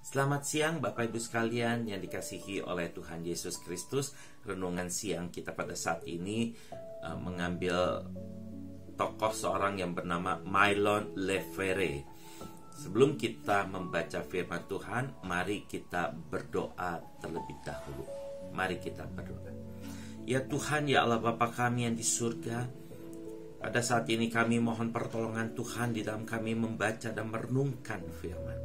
Selamat siang Bapak Ibu sekalian yang dikasihi oleh Tuhan Yesus Kristus. Renungan siang kita pada saat ini mengambil tokoh seorang yang bernama Mylon LeFevre. Sebelum kita membaca firman Tuhan, mari kita berdoa terlebih dahulu. Mari kita berdoa. Ya Tuhan, ya Allah Bapa kami yang di surga, pada saat ini kami mohon pertolongan Tuhan di dalam kami membaca dan merenungkan firman.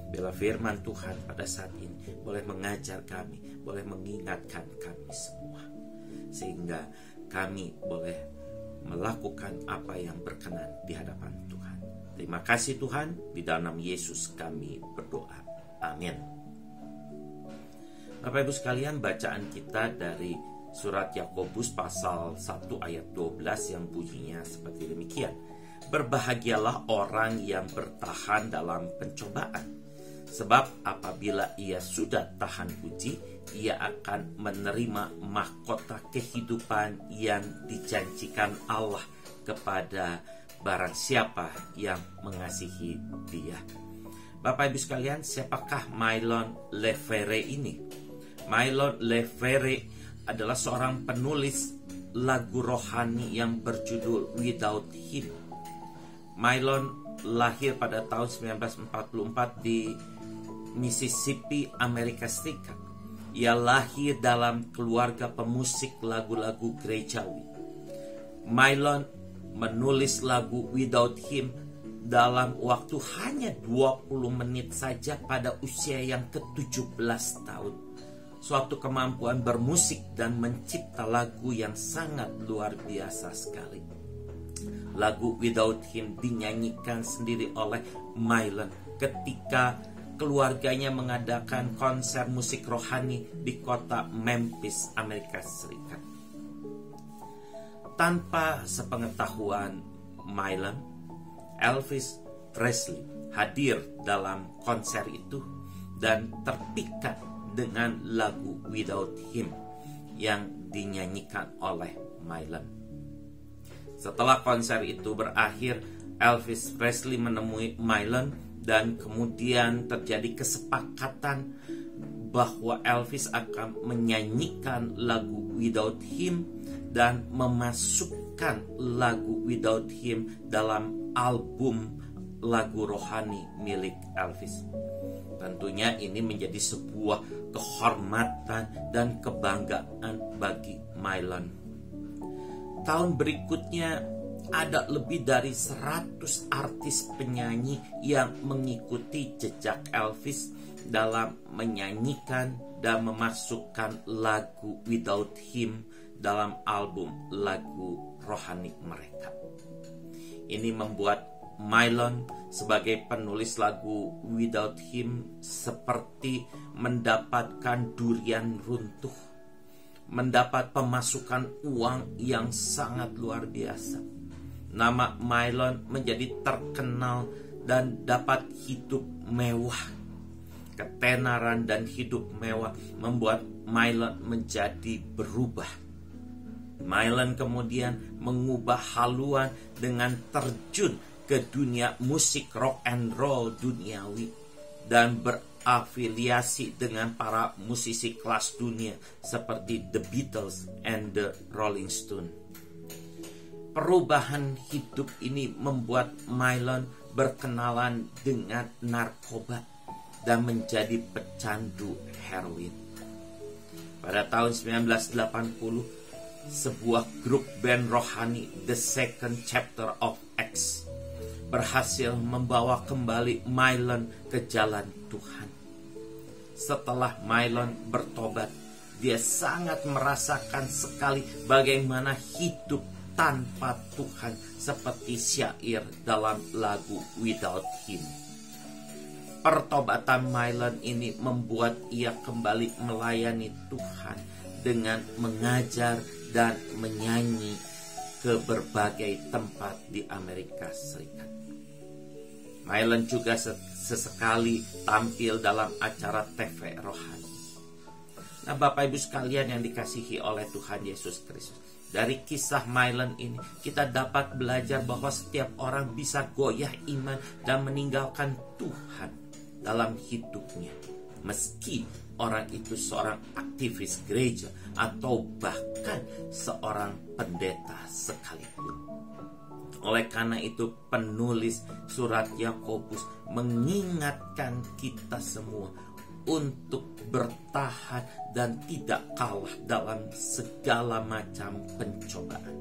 Bila firman Tuhan pada saat ini boleh mengajar kami, boleh mengingatkan kami semua, sehingga kami boleh melakukan apa yang berkenan di hadapan Tuhan. Terima kasih Tuhan, di dalam nama Yesus kami berdoa. Amin. Bapak Ibu sekalian, bacaan kita dari surat Yakobus pasal 1 ayat 12 yang bunyinya seperti demikian. Berbahagialah orang yang bertahan dalam pencobaan, sebab apabila ia sudah tahan uji, ia akan menerima mahkota kehidupan yang dijanjikan Allah kepada barang siapa yang mengasihi Dia. Bapak Ibu sekalian, siapakah Mylon LeFevre ini? Mylon LeFevre adalah seorang penulis lagu rohani yang berjudul Without Him. Mylon lahir pada tahun 1944 di Mississippi, Amerika Serikat. Ia lahir dalam keluarga pemusik lagu-lagu gerejawi. Mylon menulis lagu Without Him dalam waktu hanya 20 menit saja pada usia yang ke-17 tahun. Suatu kemampuan bermusik dan mencipta lagu yang sangat luar biasa sekali. Lagu Without Him dinyanyikan sendiri oleh Mylon ketika keluarganya mengadakan konser musik rohani di kota Memphis, Amerika Serikat. Tanpa sepengetahuan Mylon, Elvis Presley hadir dalam konser itu dan terpikat dengan lagu Without Him yang dinyanyikan oleh Mylon. Setelah konser itu berakhir, Elvis Presley menemui Mylon dan kemudian terjadi kesepakatan bahwa Elvis akan menyanyikan lagu Without Him dan memasukkan lagu Without Him dalam album lagu rohani milik Elvis. Tentunya ini menjadi sebuah kehormatan dan kebanggaan bagi Mylon. Tahun berikutnya ada lebih dari 100 artis penyanyi yang mengikuti jejak Elvis dalam menyanyikan dan memasukkan lagu Without Him dalam album lagu rohani mereka. Ini membuat Mylon sebagai penulis lagu Without Him seperti mendapatkan durian runtuh, mendapat pemasukan uang yang sangat luar biasa. Nama Mylon menjadi terkenal dan dapat hidup mewah. Ketenaran dan hidup mewah membuat Mylon menjadi berubah. Mylon kemudian mengubah haluan dengan terjun ke dunia musik rock and roll duniawi dan berafiliasi dengan para musisi kelas dunia seperti The Beatles and the Rolling Stones. Perubahan hidup ini membuat Mylon berkenalan dengan narkoba dan menjadi pecandu heroin. Pada tahun 1980, sebuah grup band rohani The Second Chapter of Acts berhasil membawa kembali Mylon ke jalan Tuhan. Setelah Mylon bertobat, dia sangat merasakan sekali bagaimana hidup tanpa Tuhan, seperti syair dalam lagu Without Him. Pertobatan Mylon ini membuat ia kembali melayani Tuhan dengan mengajar dan menyanyi ke berbagai tempat di Amerika Serikat. Mylon juga sesekali tampil dalam acara TV rohani. Nah, Bapak Ibu sekalian yang dikasihi oleh Tuhan Yesus Kristus, dari kisah Mylon ini kita dapat belajar bahwa setiap orang bisa goyah iman dan meninggalkan Tuhan. dalam hidupnya, meski orang itu seorang aktivis gereja atau bahkan seorang pendeta sekalipun. Oleh karena itu, penulis surat Yakobus mengingatkan kita semua untuk bertahan dan tidak kalah dalam segala macam pencobaan.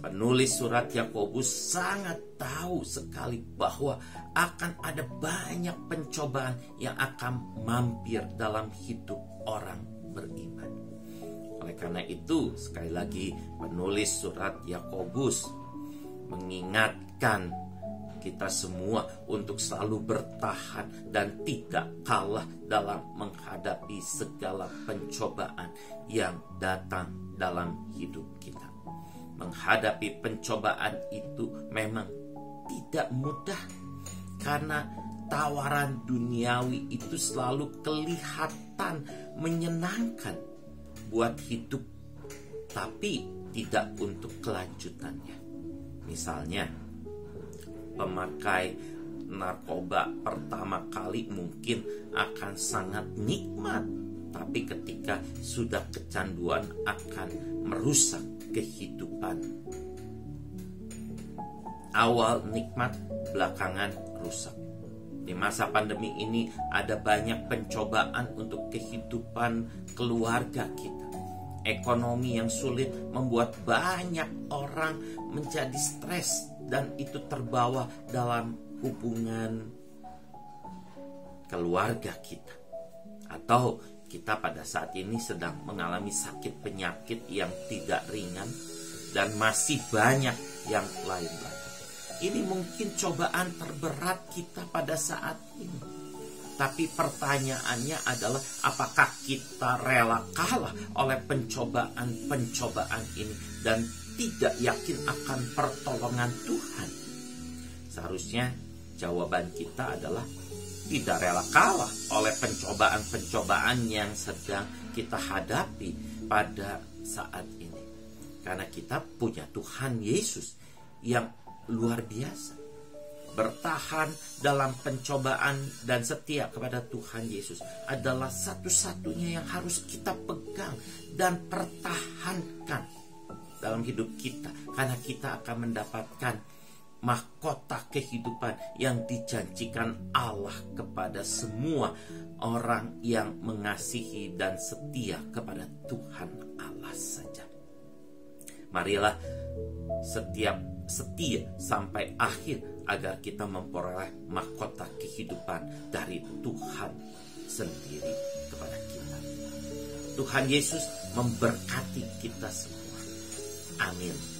Penulis surat Yakobus sangat tahu sekali bahwa akan ada banyak pencobaan yang akan mampir dalam hidup orang beriman. Oleh karena itu, sekali lagi penulis surat Yakobus mengingatkan kita semua untuk selalu bertahan dan tidak kalah dalam menghadapi segala pencobaan yang datang dalam hidup kita. Menghadapi pencobaan itu memang tidak mudah, karena tawaran duniawi itu selalu kelihatan menyenangkan buat hidup, tapi tidak untuk kelanjutannya. Misalnya, pemakai narkoba pertama kali mungkin akan sangat nikmat, tapi ketika sudah kecanduan akan merusak kehidupan. Awal nikmat, belakangan rusak. Di masa pandemi ini ada banyak pencobaan untuk kehidupan keluarga kita. Ekonomi yang sulit membuat banyak orang menjadi stres, dan itu terbawa dalam hubungan keluarga kita. Atau kita pada saat ini sedang mengalami sakit penyakit yang tidak ringan, dan masih banyak yang lain-lain. Ini mungkin cobaan terberat kita pada saat ini. Tapi pertanyaannya adalah, apakah kita rela kalah oleh pencobaan-pencobaan ini dan tidak yakin akan pertolongan Tuhan? Seharusnya jawaban kita adalah tidak rela kalah oleh pencobaan-pencobaan yang sedang kita hadapi pada saat ini. Karena kita punya Tuhan Yesus yang luar biasa. Bertahan dalam pencobaan dan setia kepada Tuhan Yesus adalah satu-satunya yang harus kita pegang dan pertahankan dalam hidup kita, karena kita akan mendapatkan mahkota kehidupan yang dijanjikan Allah kepada semua orang yang mengasihi dan setia kepada Tuhan Allah saja. Marilah setia sampai akhir agar kita memperoleh mahkota kehidupan dari Tuhan sendiri kepada kita. Tuhan Yesus memberkati kita semua. Amin.